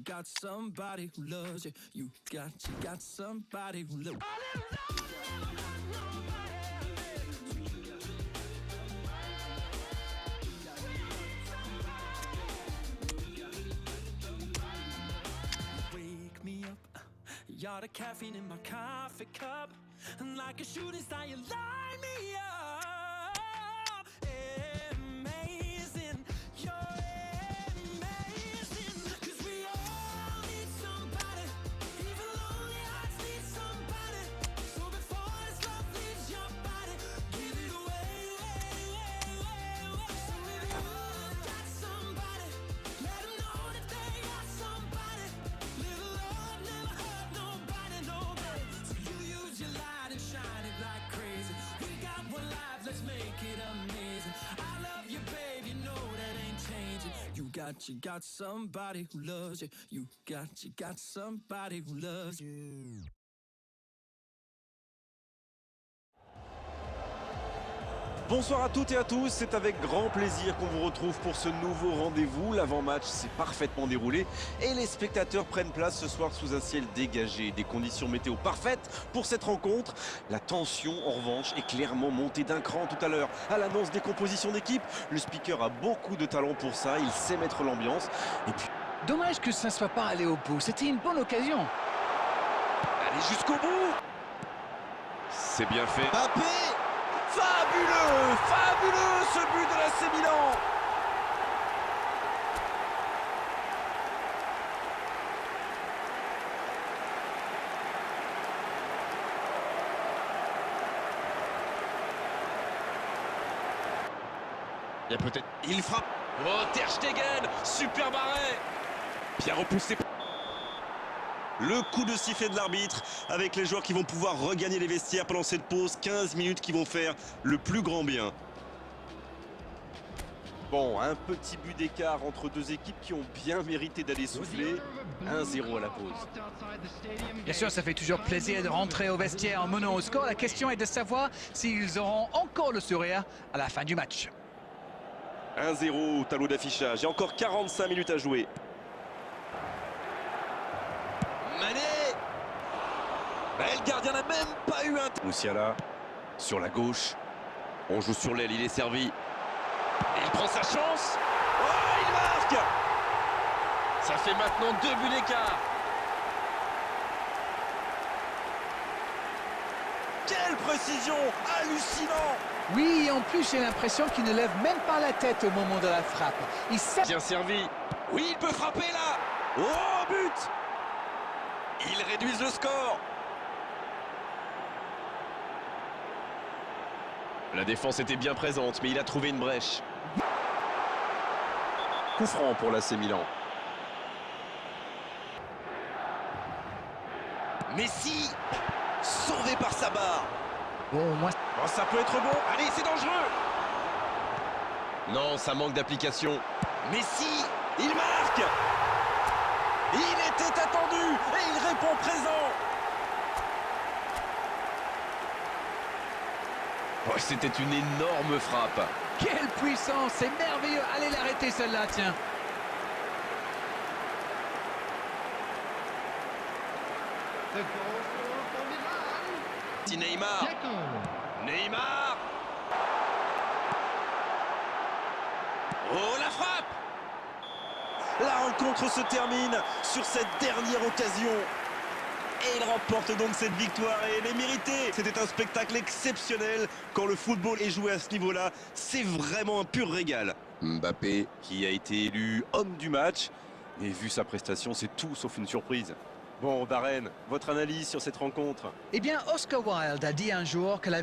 got somebody who loves you. You got somebody who loves you. Wake me up, you're the caffeine in my coffee cup, and like a shooting star you light me up. Amazing, you're amazing, 'cause we all need somebody, even lonely hearts need somebody. So before this love leaves your body, give it away. So if you got somebody, let them know that they got somebody. Little love never hurt nobody, nobody. So you use your light and shine it like crazy. We got one life, let's make it amazing. I love you, babe, you know that ain't changing. You got somebody who loves you. You got somebody who loves you. Bonsoir à toutes et à tous, c'est avec grand plaisir qu'on vous retrouve pour ce nouveau rendez-vous. L'avant-match s'est parfaitement déroulé et les spectateurs prennent place ce soir sous un ciel dégagé. Des conditions météo parfaites pour cette rencontre. La tension, en revanche, est clairement montée d'un cran tout à l'heure. À l'annonce des compositions d'équipe, le speaker a beaucoup de talent pour ça, il sait mettre l'ambiance. Et puis... Dommage que ça ne soit pas allé au bout, c'était une bonne occasion. Allez jusqu'au bout. C'est bien fait. Mbappé! Fabuleux! Fabuleux ce but de l'AC Milan! Il y a peut-être... Il frappe. Oh, Ter Stegen! Super arrêt! Bien repoussé. Le coup de sifflet de l'arbitre avec les joueurs qui vont pouvoir regagner les vestiaires pendant cette pause. 15 minutes qui vont faire le plus grand bien. Bon, un petit but d'écart entre deux équipes qui ont bien mérité d'aller souffler. 1-0 à la pause. Bien sûr, ça fait toujours plaisir de rentrer au vestiaire en menant au score. La question est de savoir s'ils auront encore le sourire à la fin du match. 1-0 au tableau d'affichage. Et encore 45 minutes à jouer. Mané! Le gardien n'a même pas eu un... Moussiala sur la gauche. On joue sur l'aile, il est servi. Il prend sa chance. Oh, il marque! Ça fait maintenant 2 buts d'écart. Quelle précision! Hallucinant! Oui, en plus, j'ai l'impression qu'il ne lève même pas la tête au moment de la frappe. Il sait... Bien servi. Oui, il peut frapper là. Oh, but! Ils réduisent le score. La défense était bien présente, mais il a trouvé une brèche. Coup franc pour l'AC Milan. Messi, sauvé par sa barre. Bon, moi... Oh, ça peut être bon. Allez, c'est dangereux. Non, ça manque d'application. Messi, il marque. Il était attendu et il répond présent. Oh, c'était une énorme frappe. Quelle puissance, c'est merveilleux. Allez l'arrêter celle-là, tiens. Si Neymar. Neymar. Oh, la frappe. La rencontre se termine sur cette dernière occasion. Et il remporte donc cette victoire et elle est méritée. C'était un spectacle exceptionnel. Quand le football est joué à ce niveau-là, c'est vraiment un pur régal. Mbappé, qui a été élu homme du match. Et vu sa prestation, c'est tout sauf une surprise. Bon, Darren, votre analyse sur cette rencontre? Eh bien, Oscar Wilde a dit un jour que la